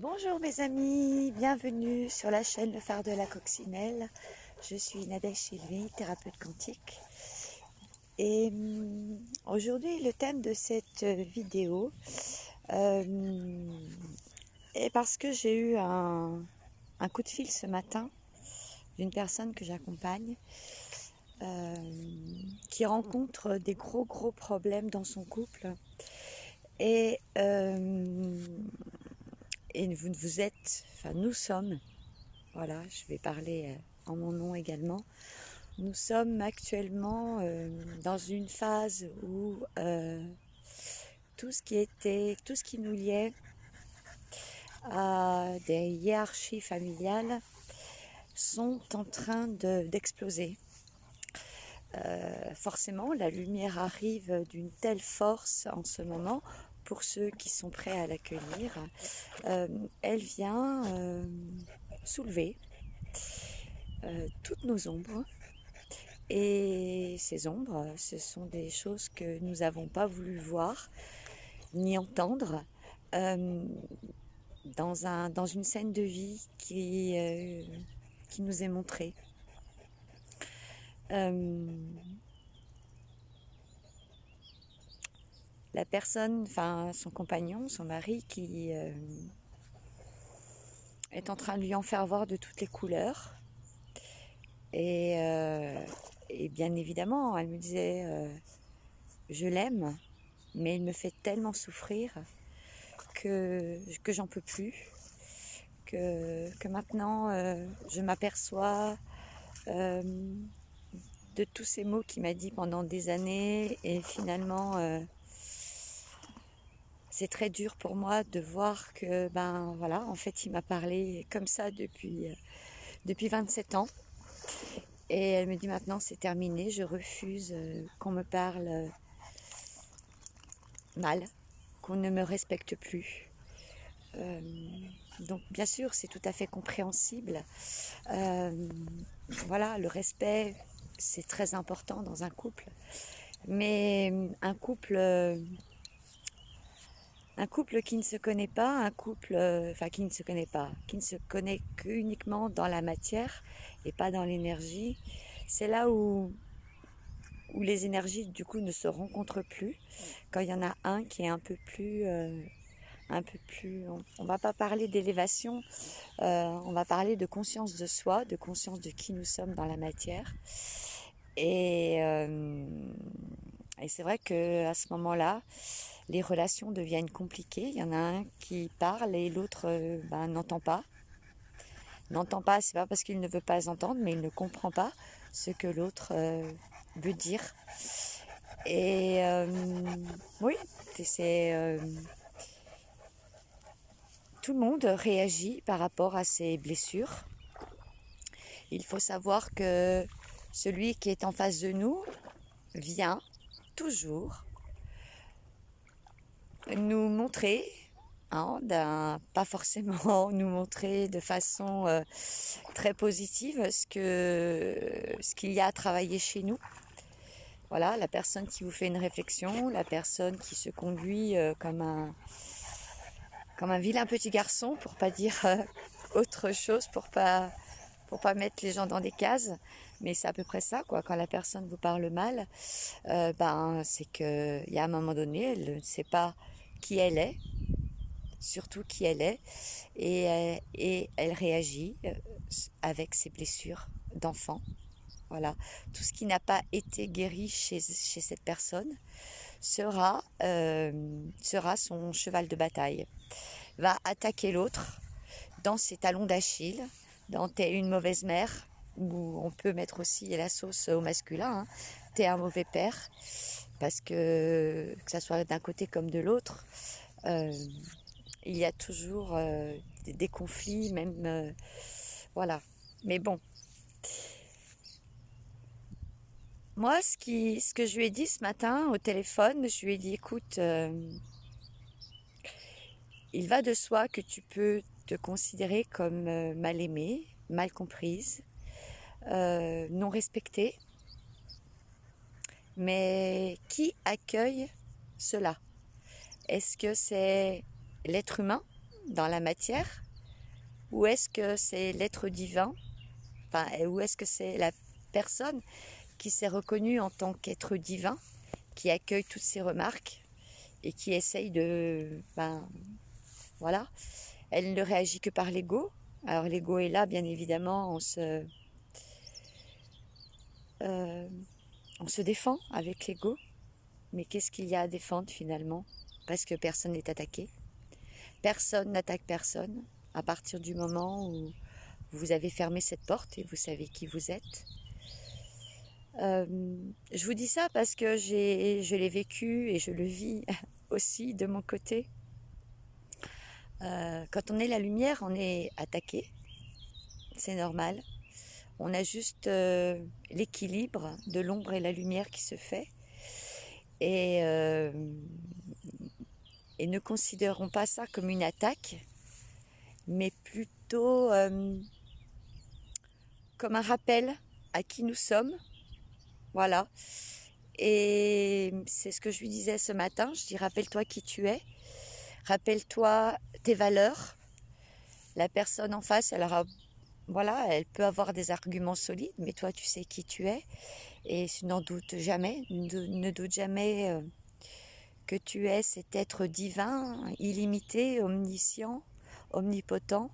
Bonjour mes amis, bienvenue sur la chaîne Le Phare de la Coccinelle. Je suis Nadège Sylvie, thérapeute quantique. Et aujourd'hui, le thème de cette vidéo est parce que j'ai eu un coup de fil ce matin d'une personne que j'accompagne qui rencontre des gros problèmes dans son couple. Et nous sommes, voilà, je vais parler en mon nom également, nous sommes actuellement dans une phase où tout ce qui nous liait à des hiérarchies familiales sont en train d'exploser. Forcément, la lumière arrive d'une telle force en ce moment. Pour ceux qui sont prêts à l'accueillir, elle vient soulever toutes nos ombres. Et ces ombres, ce sont des choses que nous n'avons pas voulu voir ni entendre dans une scène de vie qui nous est montrée. La personne, enfin son compagnon, son mari, qui est en train de lui en faire voir de toutes les couleurs. Et bien évidemment, elle me disait, je l'aime, mais il me fait tellement souffrir que j'en peux plus, que maintenant je m'aperçois de tous ces mots qu'il m'a dit pendant des années, et finalement c'est très dur pour moi de voir que ben voilà, en fait il m'a parlé comme ça depuis 27 ans. Et elle me dit maintenant c'est terminé, je refuse qu'on me parle mal, qu'on ne me respecte plus. Donc bien sûr c'est tout à fait compréhensible. Voilà, le respect c'est très important dans un couple. Mais un couple qui ne se connaît pas, qui ne se connaît pas, qui ne se connaît qu'uniquement dans la matière et pas dans l'énergie, c'est là où les énergies du coup ne se rencontrent plus. Quand il y en a un qui est un peu plus, on va pas parler d'élévation, on va parler de conscience de soi, de conscience de qui nous sommes dans la matière. Et c'est vrai que à ce moment-là, les relations deviennent compliquées. Il y en a un qui parle et l'autre n'entend pas. N'entend pas, c'est pas parce qu'il ne veut pas entendre, mais il ne comprend pas ce que l'autre veut dire. Et oui, c'est tout le monde réagit par rapport à ses blessures. Il faut savoir que celui qui est en face de nous vient toujours nous montrer, pas forcément nous montrer de façon très positive ce qu'il y a à travailler chez nous. Voilà, la personne qui vous fait une réflexion, la personne qui se conduit comme un vilain petit garçon, pour pas dire autre chose, pour pas mettre les gens dans des cases, mais c'est à peu près ça, quoi. Quand la personne vous parle mal, c'est que il y a un moment donné, elle ne sait pas qui elle est, surtout qui elle est, et elle réagit avec ses blessures d'enfant. Voilà, tout ce qui n'a pas été guéri chez cette personne sera son cheval de bataille. Va attaquer l'autre dans ses talons d'Achille, dans t'es une mauvaise mère, ou on peut mettre aussi la sauce au masculin, t'es un mauvais père, parce que ça soit d'un côté comme de l'autre, il y a toujours des conflits, même voilà. Mais bon, moi ce que je lui ai dit ce matin au téléphone, je lui ai dit écoute, il va de soi que tu peux te considérer comme mal aimée, mal comprise, non respectée, mais qui accueille cela? Est-ce que c'est l'être humain dans la matière, ou est-ce que c'est l'être divin, enfin, ou est-ce que c'est la personne qui s'est reconnue en tant qu'être divin, qui accueille toutes ces remarques et qui essaye de, voilà, elle ne réagit que par l'ego. Alors l'ego est là, bien évidemment, on se défend avec l'ego, mais qu'est-ce qu'il y a à défendre finalement? Parce que personne n'est attaqué, personne n'attaque personne à partir du moment où vous avez fermé cette porte et vous savez qui vous êtes. Je vous dis ça parce que je l'ai vécu et je le vis aussi de mon côté. Quand on est la lumière, on est attaqué, c'est normal. On a juste l'équilibre de l'ombre et la lumière qui se fait. Et ne considérons pas ça comme une attaque, mais plutôt comme un rappel à qui nous sommes. Voilà. Et c'est ce que je lui disais ce matin. Je dis, rappelle-toi qui tu es. Rappelle-toi tes valeurs. La personne en face, elle peut avoir des arguments solides, mais toi, tu sais qui tu es. Et n'en doute jamais, ne doute jamais que tu es cet être divin, illimité, omniscient, omnipotent,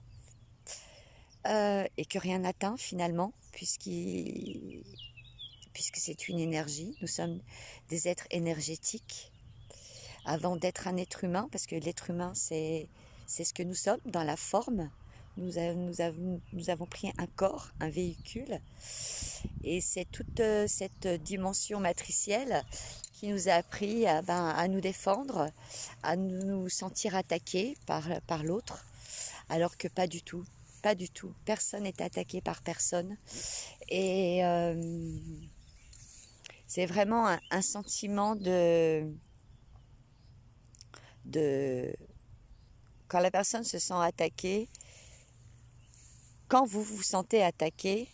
et que rien n'atteint finalement, puisque c'est une énergie. Nous sommes des êtres énergétiques avant d'être un être humain, parce que l'être humain, c'est ce que nous sommes dans la forme. Nous avons pris un corps, un véhicule, et c'est toute cette dimension matricielle qui nous a appris à nous défendre, à nous sentir attaqués par l'autre, alors que pas du tout, pas du tout. Personne n'est attaqué par personne. Et c'est vraiment un sentiment quand la personne se sent attaquée, quand vous vous sentez attaqué,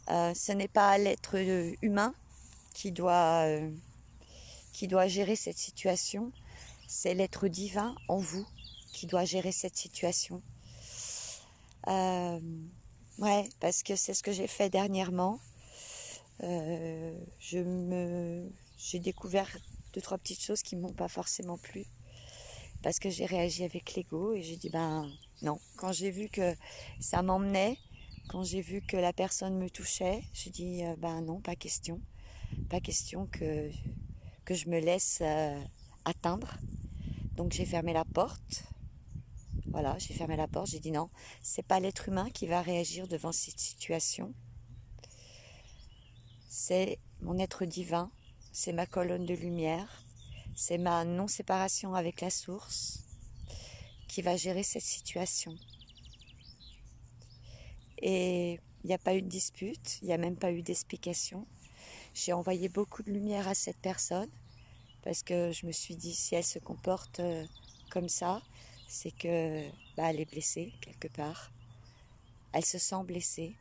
ce n'est pas l'être humain qui doit gérer cette situation, c'est l'être divin en vous qui doit gérer cette situation. Ouais, parce que c'est ce que j'ai fait dernièrement. J'ai découvert 2-3 petites choses qui ne m'ont pas forcément plu, parce que j'ai réagi avec l'ego et j'ai dit non. Quand j'ai vu que ça m'emmenait, quand j'ai vu que la personne me touchait, j'ai dit non, pas question que je me laisse atteindre. Donc j'ai fermé la porte. Voilà, j'ai fermé la porte, j'ai dit non, c'est pas l'être humain qui va réagir devant cette situation. C'est mon être divin, c'est ma colonne de lumière, c'est ma non-séparation avec la source qui va gérer cette situation. Et il n'y a pas eu de dispute, il n'y a même pas eu d'explication. J'ai envoyé beaucoup de lumière à cette personne parce que je me suis dit, si elle se comporte comme ça, c'est que elle est blessée quelque part. Elle se sent blessée.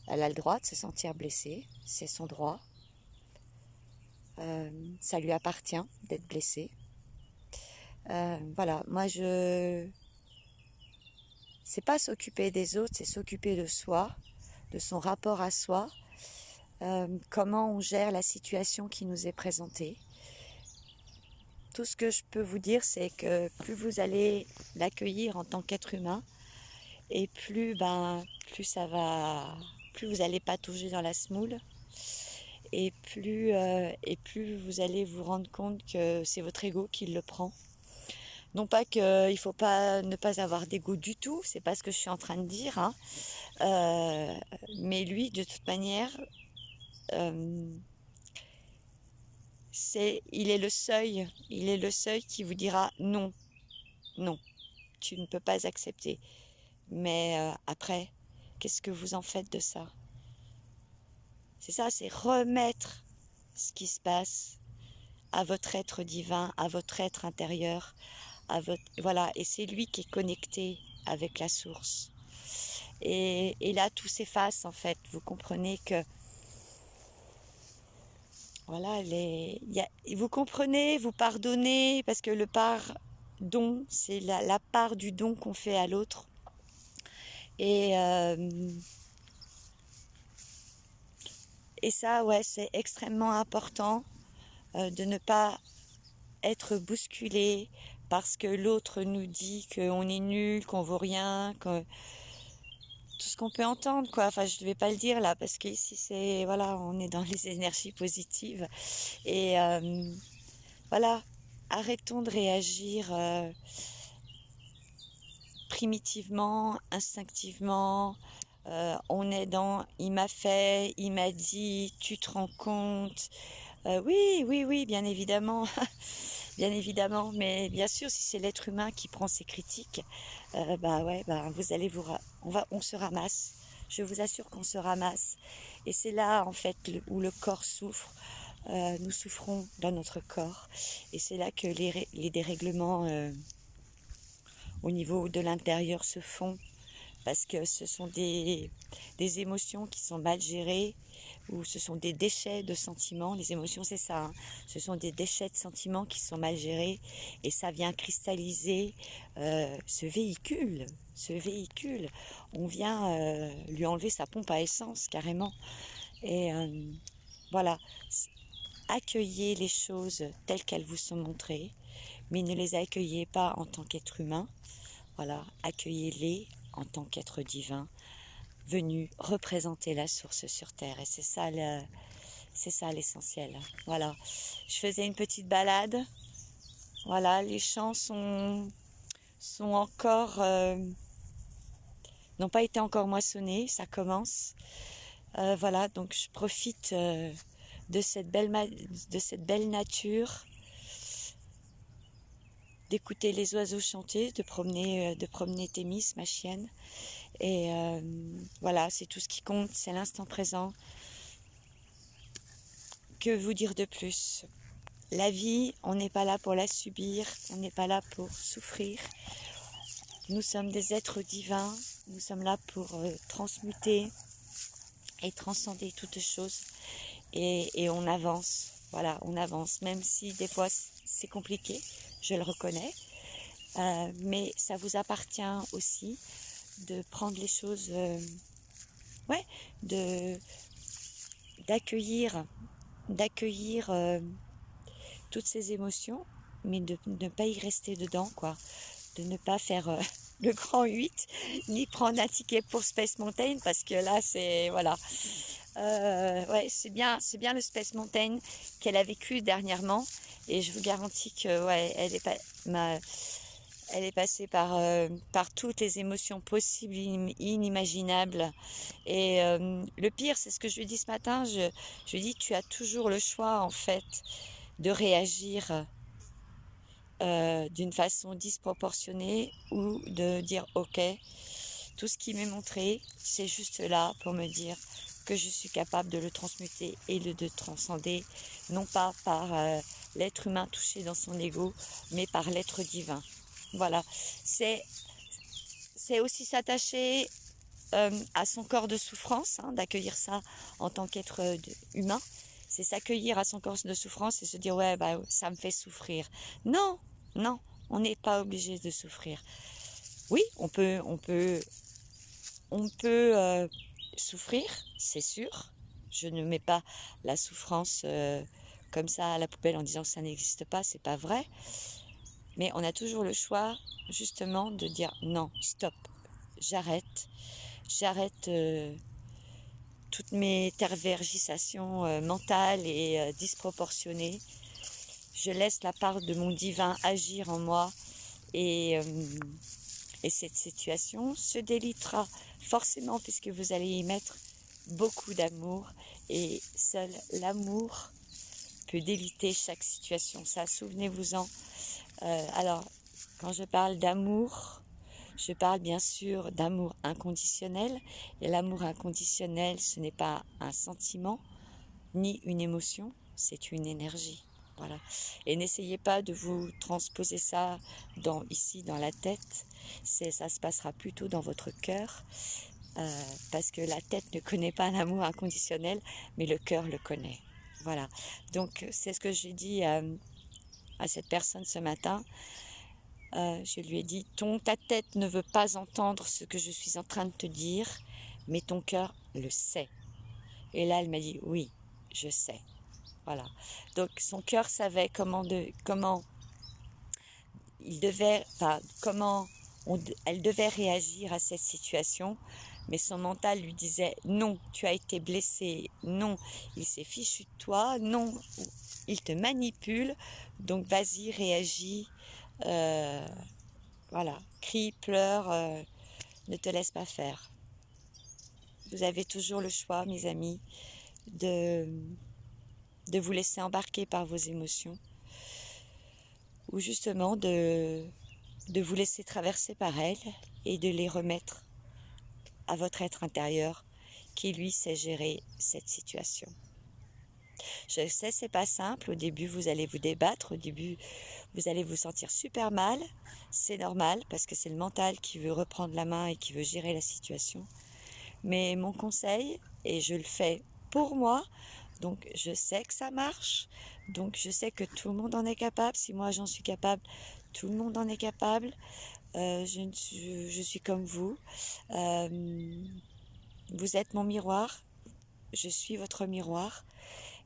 Elle a le droit de se sentir blessée, c'est son droit. Ça lui appartient d'être blessée. Voilà, moi c'est pas s'occuper des autres, c'est s'occuper de soi, de son rapport à soi, comment on gère la situation qui nous est présentée. Tout ce que je peux vous dire, c'est que plus vous allez l'accueillir en tant qu'être humain, et plus vous allez patauger dans la semoule, et plus vous allez vous rendre compte que c'est votre ego qui le prend. Non pas qu'il ne faut pas ne pas avoir d'ego du tout, c'est pas ce que je suis en train de dire, hein. Mais lui, de toute manière, il est le seuil qui vous dira non, non, tu ne peux pas accepter. Mais après, qu'est-ce que vous en faites de ça? C'est ça, c'est remettre ce qui se passe à votre être divin, à votre être intérieur, voilà, et c'est lui qui est connecté avec la source. Et là, tout s'efface en fait. Vous comprenez que voilà, vous comprenez, vous pardonnez, parce que don, c'est la part du don qu'on fait à l'autre. Et ça, ouais, c'est extrêmement important de ne pas être bousculé parce que l'autre nous dit qu'on est nul, qu'on vaut rien, que tout ce qu'on peut entendre, quoi. Enfin, je ne vais pas le dire là parce qu'ici, c'est, voilà, on est dans les énergies positives. Et voilà, arrêtons de réagir primitivement, instinctivement. On est dans il m'a fait, il m'a dit, tu te rends compte. Oui, oui, oui, bien évidemment, bien évidemment, mais bien sûr, si c'est l'être humain qui prend ses critiques, bah ouais, bah vous allez on se ramasse. Je vous assure qu'on se ramasse. Et c'est là, en fait, où le corps souffre. Nous souffrons dans notre corps. Et c'est là que les dérèglements au niveau de l'intérieur se font. Parce que ce sont des émotions qui sont mal gérées, ou ce sont des déchets de sentiments. Les émotions, c'est ça, hein. Ce sont des déchets de sentiments qui sont mal gérés, et ça vient cristalliser ce véhicule. On vient lui enlever sa pompe à essence, carrément. Et voilà, accueillez les choses telles qu'elles vous sont montrées, mais ne les accueillez pas en tant qu'être humain. Voilà, accueillez-les en tant qu'être divin, venu représenter la source sur terre. Et c'est ça l'essentiel. Voilà, je faisais une petite balade. Voilà, les champs sont encore n'ont pas été encore moissonnés, ça commence. Voilà, donc je profite de cette belle nature, d'écouter les oiseaux chanter, de promener Thémis, ma chienne. Et voilà, c'est tout ce qui compte, c'est l'instant présent. Que vous dire de plus? La vie, on n'est pas là pour la subir, on n'est pas là pour souffrir. Nous sommes des êtres divins, nous sommes là pour transmuter et transcender toutes choses. Et on avance, voilà, on avance, même si des fois c'est compliqué, je le reconnais. Mais ça vous appartient aussi de prendre les choses, d'accueillir toutes ces émotions, mais de ne pas y rester dedans, quoi. De ne pas faire le grand 8, ni prendre un ticket pour Space Mountain, parce que là, c'est, voilà. Ouais, c'est bien le Space Mountain qu'elle a vécu dernièrement, et je vous garantis que, ouais, elle est passée par toutes les émotions possibles, inimaginables. Et le pire, c'est ce que je lui dis ce matin, je lui dis, tu as toujours le choix, en fait, de réagir d'une façon disproportionnée, ou de dire ok, tout ce qui m'est montré, c'est juste là pour me dire que je suis capable de le transmuter et de transcender, non pas par l'être humain touché dans son ego, mais par l'être divin. Voilà, c'est aussi s'attacher à son corps de souffrance, hein, d'accueillir ça en tant qu'être humain. C'est s'accueillir à son corps de souffrance et se dire ouais, bah ça me fait souffrir. Non, non, on n'est pas obligé de souffrir. Oui, on peut souffrir, c'est sûr. Je ne mets pas la souffrance comme ça à la poubelle en disant que ça n'existe pas, c'est pas vrai. Mais on a toujours le choix, justement, de dire non, stop, j'arrête toutes mes tergiversations mentales et disproportionnées. Je laisse la part de mon divin agir en moi, et cette situation se délitera forcément, puisque vous allez y mettre beaucoup d'amour, et seul l'amour peut déliter chaque situation. Ça, souvenez-vous-en. Alors, quand je parle d'amour, je parle bien sûr d'amour inconditionnel. Et l'amour inconditionnel, ce n'est pas un sentiment ni une émotion, c'est une énergie. Voilà. Et n'essayez pas de vous transposer ça ici dans la tête. Ça se passera plutôt dans votre cœur, parce que la tête ne connaît pas l'amour inconditionnel, mais le cœur le connaît. Voilà. Donc c'est ce que j'ai dit à cette personne ce matin. Je lui ai dit, ta tête ne veut pas entendre ce que je suis en train de te dire, mais ton cœur le sait. Et là, elle m'a dit, oui, je sais. Voilà. Donc, son cœur savait comment il devait, enfin, elle devait réagir à cette situation, mais son mental lui disait, non, tu as été blessé, non, il s'est fichu de toi, non, il te manipule, donc vas-y, réagis, voilà, crie, pleure, ne te laisse pas faire. Vous avez toujours le choix, mes amis, de vous laisser embarquer par vos émotions, ou justement de vous laisser traverser par elles et de les remettre à votre être intérieur qui lui sait gérer cette situation. Je sais, c'est pas simple. Au début, vous allez vous débattre. Au début, vous allez vous sentir super mal. C'est normal parce que c'est le mental qui veut reprendre la main et qui veut gérer la situation. Mais mon conseil, et je le fais pour moi, donc je sais que ça marche. Donc je sais que tout le monde en est capable. Si moi j'en suis capable, tout le monde en est capable. Je suis comme vous. Vous êtes mon miroir. Je suis votre miroir.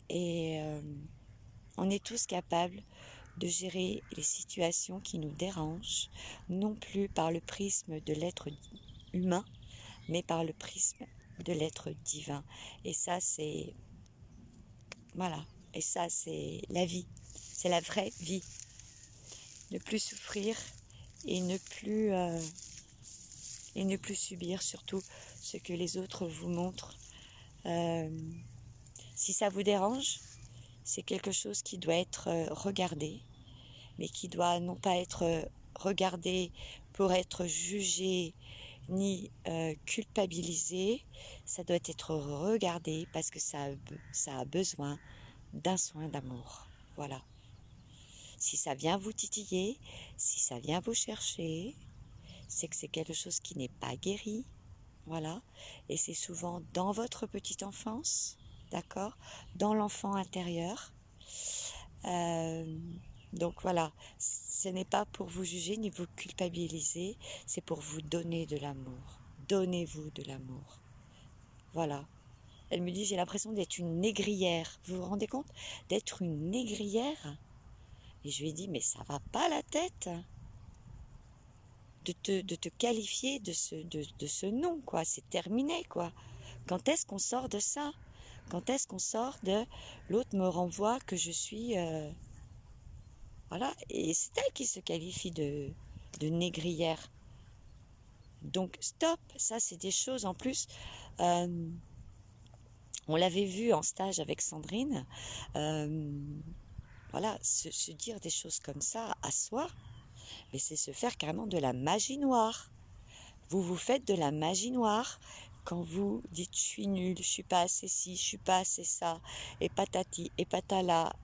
Et on est tous capables de gérer les situations qui nous dérangent, non plus par le prisme de l'être humain, mais par le prisme de l'être divin. Et ça, c'est... Voilà. Et ça, c'est la vie. C'est la vraie vie. Ne plus souffrir et ne plus subir surtout ce que les autres vous montrent. Si ça vous dérange, c'est quelque chose qui doit être regardé, mais qui doit non pas être regardé pour être jugé ni culpabilisé. Ça doit être regardé parce que ça a besoin d'un soin d'amour. Voilà. Si ça vient vous titiller, si ça vient vous chercher, c'est que c'est quelque chose qui n'est pas guéri. Voilà. Et c'est souvent dans votre petite enfance, d'accord, dans l'enfant intérieur. Donc voilà, ce n'est pas pour vous juger ni vous culpabiliser, c'est pour vous donner de l'amour. Donnez-vous de l'amour. Voilà. Elle me dit, j'ai l'impression d'être une négrière. Vous vous rendez compte? D'être une négrière? Et je lui ai dit, mais ça va pas la tête de te qualifier de ce nom, quoi. C'est terminé, quoi. Quand est-ce qu'on sort de ça? Quand est-ce qu'on sort de l'autre me renvoie que je suis... Voilà, et c'est elle qui se qualifie de négrière. Donc stop, ça c'est des choses en plus... on l'avait vu en stage avec Sandrine. Voilà, se dire des choses comme ça à soi, mais c'est se faire carrément de la magie noire. Vous vous faites de la magie noire quand vous dites je suis nulle, je suis pas assez ci, je suis pas assez ça, et patati et patala.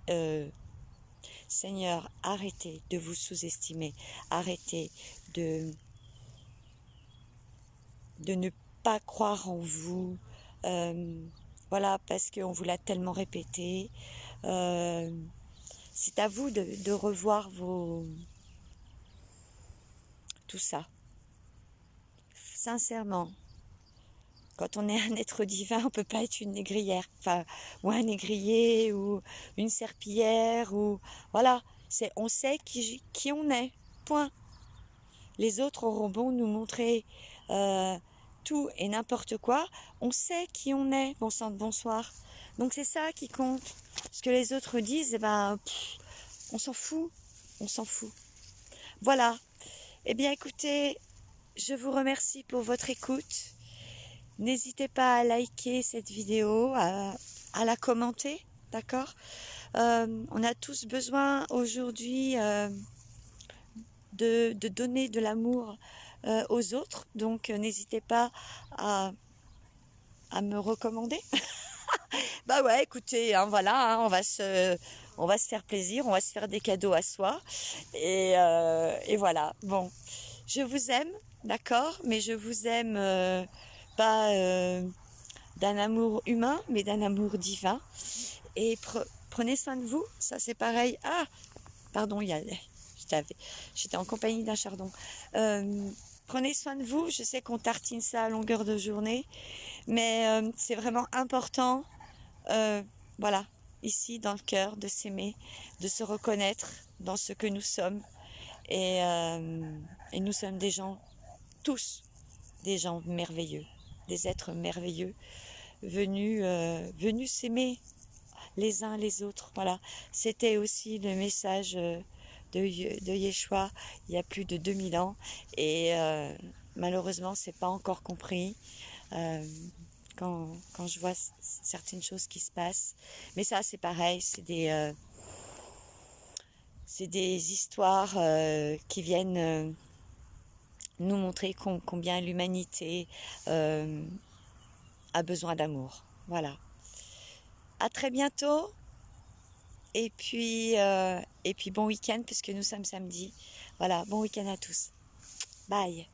Seigneur, arrêtez de vous sous-estimer, arrêtez de ne pas croire en vous. Voilà, parce qu'on vous l'a tellement répété. C'est à vous de revoir tout ça. Sincèrement, quand on est un être divin, on ne peut pas être une négrière, enfin, ou un négrier, ou une serpillière, ou voilà, on sait qui on est, point. Les autres auront beau nous montrer tout et n'importe quoi, on sait qui on est, bon sang de bonsoir. Donc c'est ça qui compte. Ce que les autres disent, on s'en fout, on s'en fout. Voilà. Eh bien écoutez, je vous remercie pour votre écoute. N'hésitez pas à liker cette vidéo, à la commenter, d'accord? On a tous besoin aujourd'hui de donner de l'amour aux autres, donc n'hésitez pas à me recommander. Bah ouais, écoutez, hein, voilà, hein, on va se faire plaisir, on va se faire des cadeaux à soi, et voilà. Bon, je vous aime, d'accord, mais je vous aime pas d'un amour humain, mais d'un amour divin. Et prenez soin de vous, ça c'est pareil. Ah, pardon, J'étais en compagnie d'un chardon. Prenez soin de vous. Je sais qu'on tartine ça à longueur de journée, mais c'est vraiment important, voilà, ici dans le cœur, de s'aimer, de se reconnaître dans ce que nous sommes. Et nous sommes des gens, tous des gens merveilleux, des êtres merveilleux, venus s'aimer les uns les autres. Voilà, c'était aussi le message de Yeshua il y a plus de 2000 ans. Et malheureusement, c'est pas encore compris. Euh, quand je vois certaines choses qui se passent. Mais ça, c'est pareil, c'est des histoires qui viennent nous montrer combien l'humanité a besoin d'amour. Voilà. À très bientôt. Et puis bon week-end puisque nous sommes samedi. Voilà, bon week-end à tous. Bye.